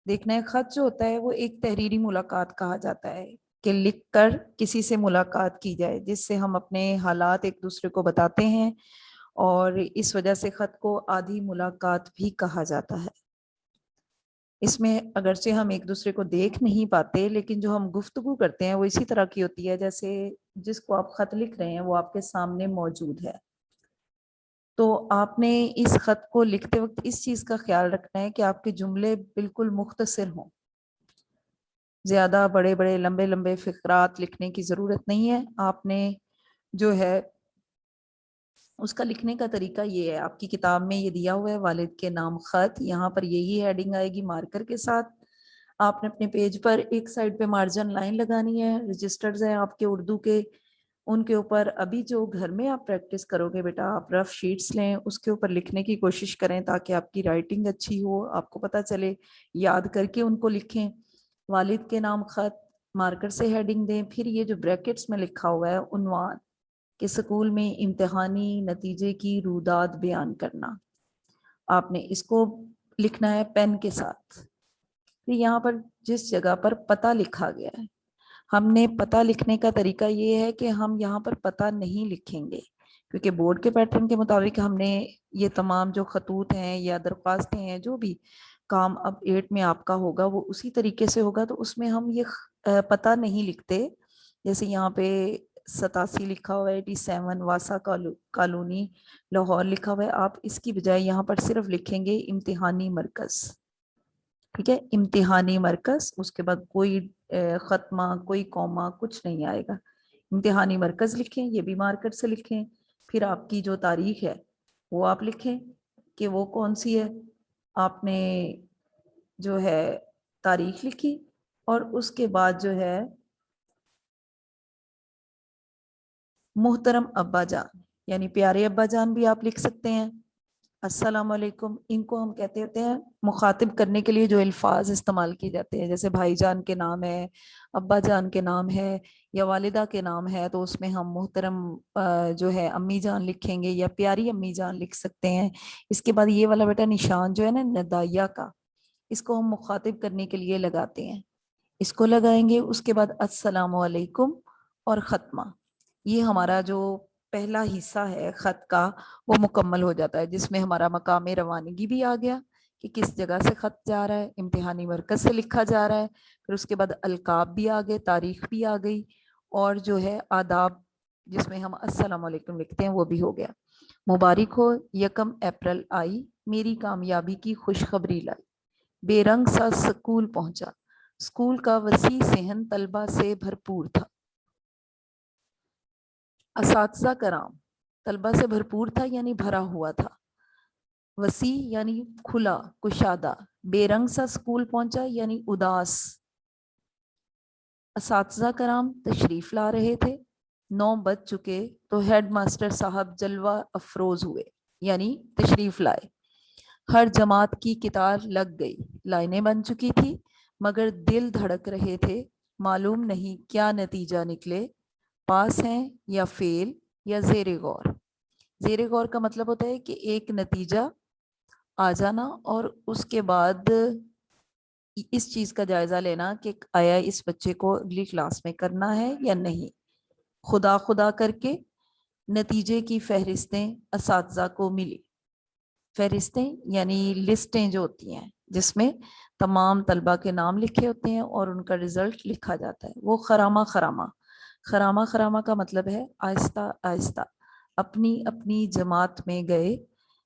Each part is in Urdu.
دیکھنا ہے خط جو ہوتا ہے وہ ایک تحریری ملاقات کہا جاتا ہے کہ لکھ کر کسی سے ملاقات کی جائے، جس سے ہم اپنے حالات ایک دوسرے کو بتاتے ہیں، اور اس وجہ سے خط کو آدھی ملاقات بھی کہا جاتا ہے۔ اس میں اگرچہ ہم ایک دوسرے کو دیکھ نہیں پاتے، لیکن جو ہم گفتگو کرتے ہیں وہ اسی طرح کی ہوتی ہے جیسے جس کو آپ خط لکھ رہے ہیں وہ آپ کے سامنے موجود ہے۔ تو آپ نے اس خط کو لکھتے وقت اس چیز کا خیال رکھنا ہے کہ آپ کے جملے بالکل مختصر ہوں، زیادہ بڑے بڑے لمبے لمبے فقرات لکھنے کی ضرورت نہیں ہے۔ آپ نے جو ہے اس کا لکھنے کا طریقہ یہ ہے، آپ کی کتاب میں یہ دیا ہوا ہے والد کے نام خط، یہاں پر یہی ہیڈنگ آئے گی مارکر کے ساتھ۔ آپ نے اپنے پیج پر ایک سائڈ پہ مارجن لائن لگانی ہے، رجسٹرز ہیں آپ کے اردو کے، ان کے اوپر ابھی جو گھر میں آپ پریکٹس کرو گے بیٹا، آپ رف شیٹس لیں، اس کے اوپر لکھنے کی کوشش کریں تاکہ آپ کی رائٹنگ اچھی ہو، آپ کو پتہ چلے، یاد کر کے ان کو لکھیں۔ والد کے نام خط، مارکر سے ہیڈنگ دیں، پھر یہ جو بریکٹس میں لکھا ہوا ہے عنوان کہ سکول میں امتحانی نتیجے کی روداد بیان کرنا، آپ نے اس کو لکھنا ہے پین کے ساتھ۔ پھر یہاں پر جس جگہ پر پتہ لکھا گیا ہے، ہم نے پتہ لکھنے کا طریقہ یہ ہے کہ ہم یہاں پر پتہ نہیں لکھیں گے، کیونکہ بورڈ کے پیٹرن کے مطابق ہم نے یہ تمام جو خطوط ہیں یا درخواستیں ہیں، جو بھی کام اب 8 میں آپ کا ہوگا وہ اسی طریقے سے ہوگا، تو اس میں ہم یہ پتہ نہیں لکھتے۔ جیسے یہاں پہ 87 لکھا ہوا ہے، 87 واسا کالونی لاہور لکھا ہوا ہے، آپ اس کی بجائے یہاں پر صرف لکھیں گے امتحانی مرکز، ٹھیک ہے، امتحانی مرکز، اس کے بعد کوئی ختمہ، کوئی کوما، کچھ نہیں آئے گا، امتحانی مرکز لکھیں، یہ بھی مارکر سے لکھیں۔ پھر آپ کی جو تاریخ ہے وہ آپ لکھیں کہ وہ کون سی ہے، آپ نے جو ہے تاریخ لکھی، اور اس کے بعد جو ہے محترم ابا جان، یعنی پیارے ابا جان بھی آپ لکھ سکتے ہیں۔ السلام علیکم، ان کو ہم کہتے ہوتے ہیں مخاطب کرنے کے لیے جو الفاظ استعمال کیے جاتے ہیں، جیسے بھائی جان کے نام ہے، ابا جان کے نام ہے، یا والدہ کے نام ہے، تو اس میں ہم محترم جو ہے امی جان لکھیں گے، یا پیاری امی جان لکھ سکتے ہیں۔ اس کے بعد یہ والا بیٹا نشان جو ہے نا ندائیہ کا، اس کو ہم مخاطب کرنے کے لیے لگاتے ہیں، اس کو لگائیں گے۔ اس کے بعد السلام علیکم اور ختمہ، یہ ہمارا جو پہلا حصہ ہے خط کا وہ مکمل ہو جاتا ہے، جس میں ہمارا مقام روانگی بھی آ گیا کہ کس جگہ سے خط جا رہا ہے، امتحانی مرکز سے لکھا جا رہا ہے، پھر اس کے بعد القاب بھی آ گئے، تاریخ بھی آ گئی، اور جو ہے آداب جس میں ہم السلام علیکم لکھتے ہیں وہ بھی ہو گیا۔ مبارک ہو، 1 اپریل آئی، میری کامیابی کی خوشخبری لائی، بے رنگ سا سکول پہنچا، سکول کا وسیع صحن طلبہ سے بھرپور تھا، اساتذہ کرام طلبہ سے بھرپور تھا یعنی بھرا ہوا تھا، وسیع یعنی کھلا کشادہ، بے رنگ سا سکول پہنچا یعنی اداس، اساتذہ کرام تشریف لا رہے تھے، 9 بج چکے تو ہیڈ ماسٹر صاحب جلوہ افروز ہوئے یعنی تشریف لائے، ہر جماعت کی کتار لگ گئی، لائنیں بن چکی تھی، مگر دل دھڑک رہے تھے، معلوم نہیں کیا نتیجہ نکلے، پاس ہیں یا فیل یا زیر غور۔ زیر غور کا مطلب ہوتا ہے کہ ایک نتیجہ آ جانا اور اس کے بعد اس چیز کا جائزہ لینا کہ آیا اس بچے کو اگلی کلاس میں کرنا ہے یا نہیں۔ خدا خدا کر کے نتیجے کی فہرستیں اساتذہ کو ملی، فہرستیں یعنی لسٹیں جو ہوتی ہیں جس میں تمام طلبہ کے نام لکھے ہوتے ہیں اور ان کا رزلٹ لکھا جاتا ہے، وہ خرامہ خرامہ، خرامہ خرامہ کا مطلب ہے آہستہ آہستہ، اپنی اپنی جماعت میں گئے،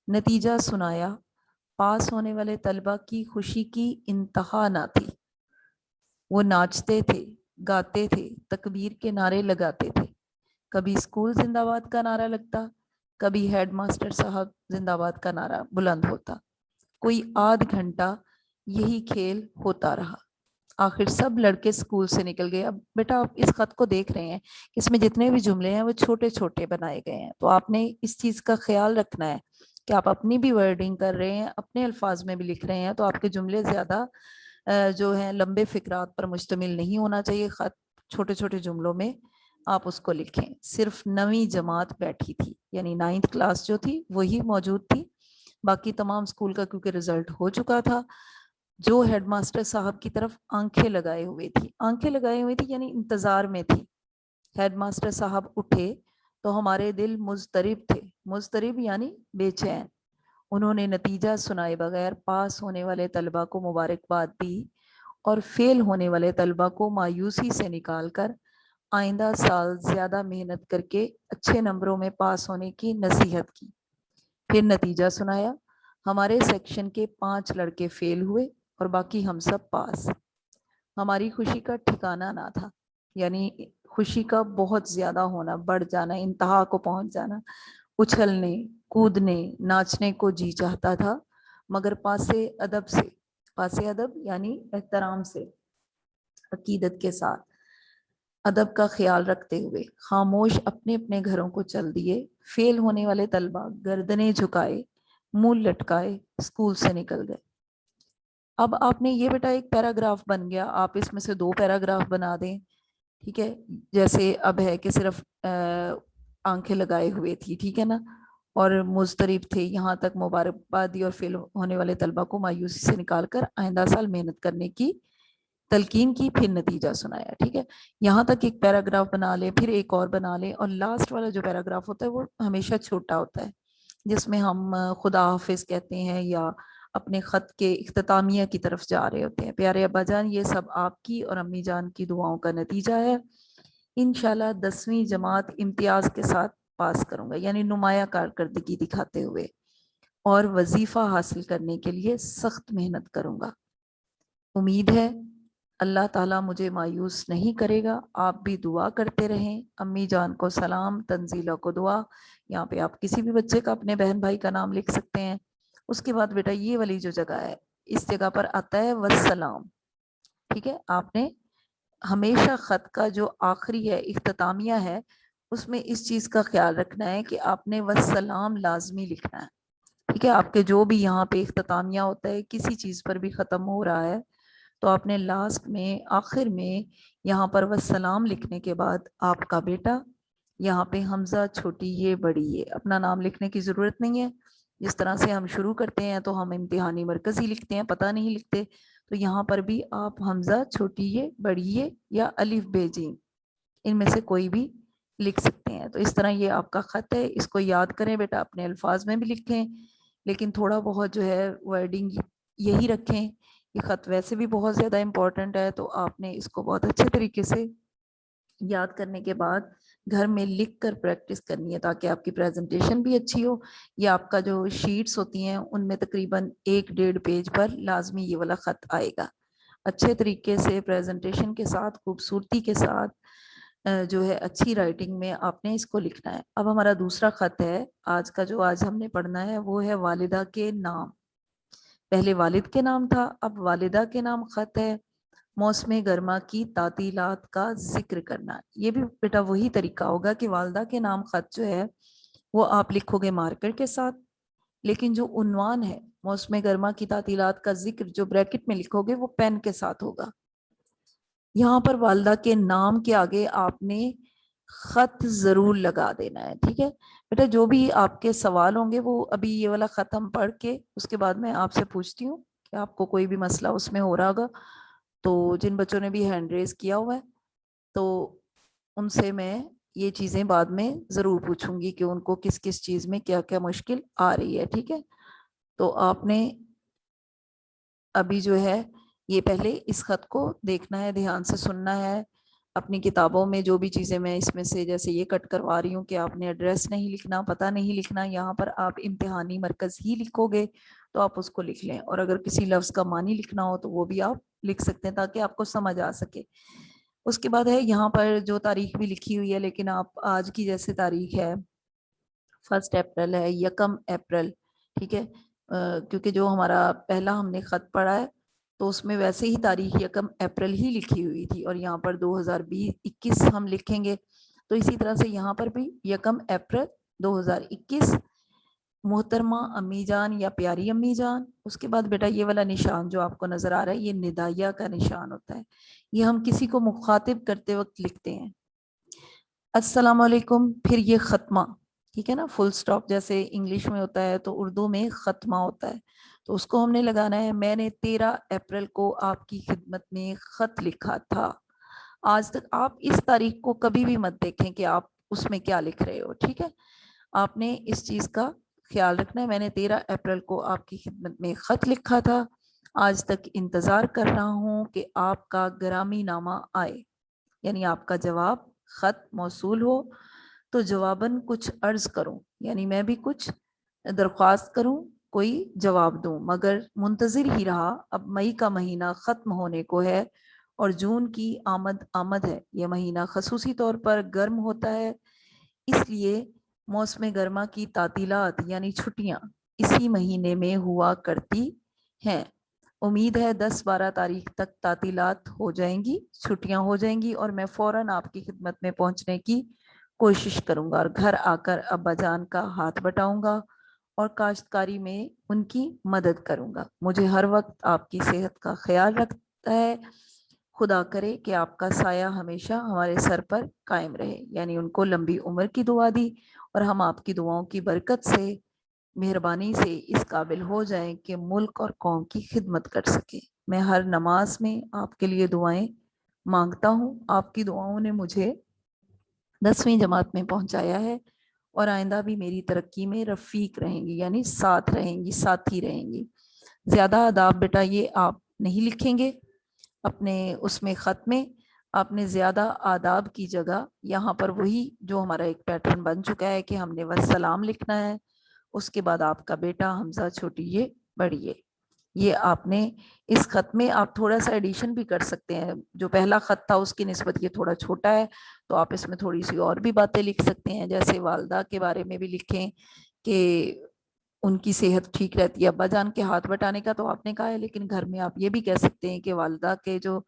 نتیجہ سنایا، پاس ہونے والے طلبہ کی خوشی کی انتہا نہ تھی، وہ ناچتے تھے، گاتے تھے، تکبیر کے نعرے لگاتے تھے، کبھی اسکول زندہ باد کا نعرہ لگتا، کبھی ہیڈ ماسٹر صاحب زندہ باد کا نعرہ بلند ہوتا، کوئی آدھ گھنٹہ یہی کھیل ہوتا رہا، آخر سب لڑکے سکول سے نکل گئے۔ اب بیٹا آپ اس خط کو دیکھ رہے ہیں، اس میں جتنے بھی جملے ہیں وہ چھوٹے چھوٹے بنائے گئے ہیں، تو آپ نے اس چیز کا خیال رکھنا ہے کہ آپ اپنی بھی ورڈنگ کر رہے ہیں، اپنے الفاظ میں بھی لکھ رہے ہیں، تو آپ کے جملے زیادہ جو ہیں لمبے فقرات پر مشتمل نہیں ہونا چاہیے، خط چھوٹے چھوٹے جملوں میں آپ اس کو لکھیں۔ صرف 9ویں جماعت بیٹھی تھی، یعنی 9th کلاس جو تھی وہی موجود تھی، باقی تمام اسکول کا کیونکہ رزلٹ ہو چکا تھا، جو ہیڈ ماسٹر صاحب کی طرف آنکھیں لگائے ہوئے تھی یعنی انتظار میں تھی. ہیڈ ماسٹر صاحب اٹھے تو ہمارے دل مضطرب تھے. مضطرب یعنی بے چین. انہوں نے نتیجہ سنائے بغیر پاس ہونے والے طلبہ کو مبارکباد دی اور فیل ہونے والے طلبہ کو مایوسی سے نکال کر آئندہ سال زیادہ محنت کر کے اچھے نمبروں میں پاس ہونے کی نصیحت کی. پھر نتیجہ سنایا. ہمارے سیکشن کے 5 لڑکے فیل ہوئے اور باقی ہم سب پاس. ہماری خوشی کا ٹھکانہ نہ تھا. یعنی خوشی کا بہت زیادہ ہونا، بڑھ جانا، انتہا کو پہنچ جانا. اچھلنے، کودنے، ناچنے کو جی چاہتا تھا، مگر پاس ادب یعنی احترام سے، عقیدت کے ساتھ، ادب کا خیال رکھتے ہوئے خاموش اپنے اپنے گھروں کو چل دیے. فیل ہونے والے طلبہ گردنیں جھکائے، منہ لٹکائے اسکول سے نکل گئے. اب آپ نے یہ بیٹا ایک پیراگراف بن گیا، آپ اس میں سے 2 پیراگراف بنا دیں. ٹھیک ہے، جیسے اب ہے کہ صرف آنکھیں لگائے ہوئے تھی، ٹھیک ہے نا، اور مضطرب تھے، یہاں تک مبارکباد دی اور فیل ہونے والے طلبہ کو مایوسی سے نکال کر آئندہ سال محنت کرنے کی تلقین کی، پھر نتیجہ سنایا. ٹھیک ہے، یہاں تک ایک پیراگراف بنا لے، پھر ایک اور بنا لے، اور لاسٹ والا جو پیراگراف ہوتا ہے وہ ہمیشہ چھوٹا ہوتا ہے، جس میں ہم خدا حافظ کہتے ہیں یا اپنے خط کے اختتامیہ کی طرف جا رہے ہوتے ہیں. پیارے ابا جان، یہ سب آپ کی اور امی جان کی دعاؤں کا نتیجہ ہے. انشاءاللہ 10ویں جماعت امتیاز کے ساتھ پاس کروں گا، یعنی نمایاں کارکردگی دکھاتے ہوئے، اور وظیفہ حاصل کرنے کے لیے سخت محنت کروں گا. امید ہے اللہ تعالیٰ مجھے مایوس نہیں کرے گا. آپ بھی دعا کرتے رہیں. امی جان کو سلام، تنزیلہ کو دعا. یہاں پہ آپ کسی بھی بچے کا، اپنے بہن بھائی کا نام لکھ سکتے ہیں. اس کے بعد بیٹا یہ والی جو جگہ ہے، اس جگہ پر آتا ہے والسلام. ٹھیک ہے، آپ نے ہمیشہ خط کا جو آخری ہے، اختتامیہ ہے، اس میں اس چیز کا خیال رکھنا ہے کہ آپ نے والسلام لازمی لکھنا ہے. ٹھیک ہے، آپ کے جو بھی یہاں پہ اختتامیہ ہوتا ہے، کسی چیز پر بھی ختم ہو رہا ہے، تو آپ نے لاسٹ میں، آخر میں یہاں پر والسلام لکھنے کے بعد آپ کا بیٹا یہاں پہ حمزہ چھوٹی یہ بڑی یہ اپنا نام لکھنے کی ضرورت نہیں ہے. جس طرح سے ہم شروع کرتے ہیں تو ہم امتحانی مرکزی لکھتے ہیں، پتہ نہیں لکھتے، تو یہاں پر بھی آپ حمزہ چھوٹی یہ بڑی یہ یا الف بے جیم ان میں سے کوئی بھی لکھ سکتے ہیں. تو اس طرح یہ آپ کا خط ہے، اس کو یاد کریں بیٹا، اپنے الفاظ میں بھی لکھیں، لیکن تھوڑا بہت جو ہے ورڈنگ یہی رکھیں. یہ خط ویسے بھی بہت زیادہ امپورٹنٹ ہے، تو آپ نے اس کو بہت اچھے طریقے سے یاد کرنے کے بعد گھر میں لکھ کر پریکٹس کرنی ہے، تاکہ آپ کی پریزنٹیشن بھی اچھی ہو. یہ آپ کا جو شیٹس ہوتی ہیں ان میں تقریباً 1-1.5 پیج پر لازمی یہ والا خط آئے گا. اچھے طریقے سے پریزنٹیشن کے ساتھ، خوبصورتی کے ساتھ، جو ہے اچھی رائٹنگ میں آپ نے اس کو لکھنا ہے. اب ہمارا دوسرا خط ہے آج کا، جو آج ہم نے پڑھنا ہے، وہ ہے والدہ کے نام. پہلے والد کے نام تھا، اب والدہ کے نام خط ہے. موسم گرما کی تعطیلات کا ذکر کرنا. یہ بھی بیٹا وہی طریقہ ہوگا کہ والدہ کے نام خط جو ہے وہ آپ لکھو گے مارکر کے ساتھ، لیکن جو عنوان ہے موسم گرما کی تعطیلات کا ذکر جو بریکٹ میں لکھو گے وہ پین کے ساتھ ہوگا. یہاں پر والدہ کے نام کے آگے آپ نے خط ضرور لگا دینا ہے. ٹھیک ہے بیٹا، جو بھی آپ کے سوال ہوں گے وہ ابھی یہ والا ختم پڑھ کے اس کے بعد میں آپ سے پوچھتی ہوں کہ آپ کو کوئی بھی مسئلہ اس میں ہو رہا ہوگا. تو جن بچوں نے بھی ہینڈ ریز کیا ہوا ہے تو ان سے میں یہ چیزیں بعد میں ضرور پوچھوں گی کہ ان کو کس کس چیز میں کیا کیا مشکل آ رہی ہے. ٹھیک ہے، تو آپ نے ابھی جو ہے یہ پہلے اس خط کو دیکھنا ہے، دھیان سے سننا ہے. اپنی کتابوں میں جو بھی چیزیں میں اس میں سے جیسے یہ کٹ کروا رہی ہوں کہ آپ نے ایڈریس نہیں لکھنا، پتہ نہیں لکھنا، یہاں پر آپ امتحانی مرکز ہی لکھو گے تو آپ اس کو لکھ لیں. اور اگر کسی لفظ کا معنی لکھنا ہو تو وہ بھی آپ لکھ سکتے ہیں تاکہ آپ کو سمجھ آ سکے. اس کے بعد ہے یہاں پر جو تاریخ بھی لکھی ہوئی ہے، لیکن آپ آج کی جیسے تاریخ ہے 1 اپریل ہے، 1 اپریل، ٹھیک ہے، کیونکہ جو ہمارا پہلا ہم نے خط پڑھا ہے تو اس میں ویسے ہی تاریخ 1 اپریل ہی لکھی ہوئی تھی، اور یہاں پر 2021 ہم لکھیں گے. تو اسی طرح سے یہاں پر بھی 1 اپریل 2021. محترمہ امی جان یا پیاری امی جان. اس کے بعد بیٹا یہ والا نشان جو آپ کو نظر آ رہا ہے یہ ندائیہ کا نشان ہوتا ہے، یہ ہم کسی کو مخاطب کرتے وقت لکھتے ہیں. السلام علیکم، پھر یہ ختمہ، ٹھیک ہے نا، فل سٹاپ جیسے انگلش میں ہوتا ہے تو اردو میں ختمہ ہوتا ہے. تو اس کو ہم نے لگانا ہے میں نے 13 اپریل کو آپ کی خدمت میں خط لکھا تھا. آج تک آپ اس تاریخ کو کبھی بھی مت دیکھیں کہ آپ اس میں کیا لکھ رہے ہو. ٹھیک ہے, آپ نے اس چیز کا خیال رکھنا ہے. میں نے 13 اپریل کو آپ کی خدمت میں خط لکھا تھا, آج تک انتظار کر رہا ہوں کہ آپ کا گرامی نامہ آئے, یعنی آپ کا جواب خط موصول ہو تو جواباً کچھ عرض کروں, یعنی میں بھی کچھ درخواست کروں, کوئی جواب دوں, مگر منتظر ہی رہا. اب مئی کا مہینہ ختم ہونے کو ہے اور جون کی آمد ہے. یہ مہینہ خصوصی طور پر گرم ہوتا ہے, اس لیے موسم گرما کی تعطیلات یعنی چھٹیاں اسی مہینے میں ہوا کرتی ہیں. امید ہے 10-12 تاریخ تک تعطیلات ہو جائیں گی, چھٹیاں ہو جائیں گی, اور میں فوراً آپ کی خدمت میں پہنچنے کی کوشش کروں گا اور گھر آ کر ابا جان کا ہاتھ بٹاؤں گا اور کاشتکاری میں ان کی مدد کروں گا. مجھے ہر وقت آپ کی صحت کا خیال رکھتا ہے. خدا کرے کہ آپ کا سایہ ہمیشہ ہمارے سر پر قائم رہے. یعنی ان کو لمبی عمر کی دعا دی اور ہم آپ کی دعاؤں کی برکت سے, مہربانی سے اس قابل ہو جائیں کہ ملک اور قوم کی خدمت کر سکے. میں ہر نماز میں آپ کے لیے دعائیں مانگتا ہوں. آپ کی دعاؤں نے مجھے 10ویں جماعت میں پہنچایا ہے اور آئندہ بھی میری ترقی میں رفیق رہیں گی, یعنی ساتھ رہیں گی, ساتھی رہیں گی. زیادہ آداب بیٹا یہ آپ نہیں لکھیں گے اپنے اس میں خط میں. آپ نے زیادہ آداب کی جگہ یہاں پر وہی جو ہمارا ایک پیٹرن بن چکا ہے کہ ہم نے والسلام لکھنا ہے, اس کے بعد آپ کا بیٹا, حمزہ, چھوٹی یہ, بڑی یہ. یہ آپ نے اس خط میں آپ تھوڑا سا ایڈیشن بھی کر سکتے ہیں. جو پہلا خط تھا اس کی نسبت یہ تھوڑا چھوٹا ہے, تو آپ اس میں تھوڑی سی اور بھی باتیں لکھ سکتے ہیں. جیسے والدہ کے بارے میں بھی لکھیں کہ ان کی صحت ٹھیک رہتی ہے. ابا جان کے ہاتھ بٹانے کا تو آپ نے کہا ہے, لیکن گھر میں آپ یہ بھی کہہ سکتے ہیں کہ والدہ کے جو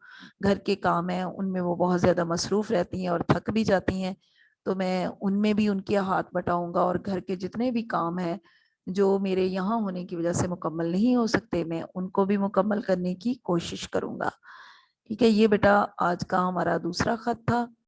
گھر کے کام ہیں ان میں وہ بہت زیادہ مصروف رہتی ہیں اور تھک بھی جاتی ہیں, تو میں ان میں بھی ان کے ہاتھ بٹاؤں گا, اور گھر کے جتنے بھی کام ہیں جو میرے یہاں ہونے کی وجہ سے مکمل نہیں ہو سکتے, میں ان کو بھی مکمل کرنے کی کوشش کروں گا. ٹھیک ہے, یہ بیٹا آج کا ہمارا دوسرا خط تھا.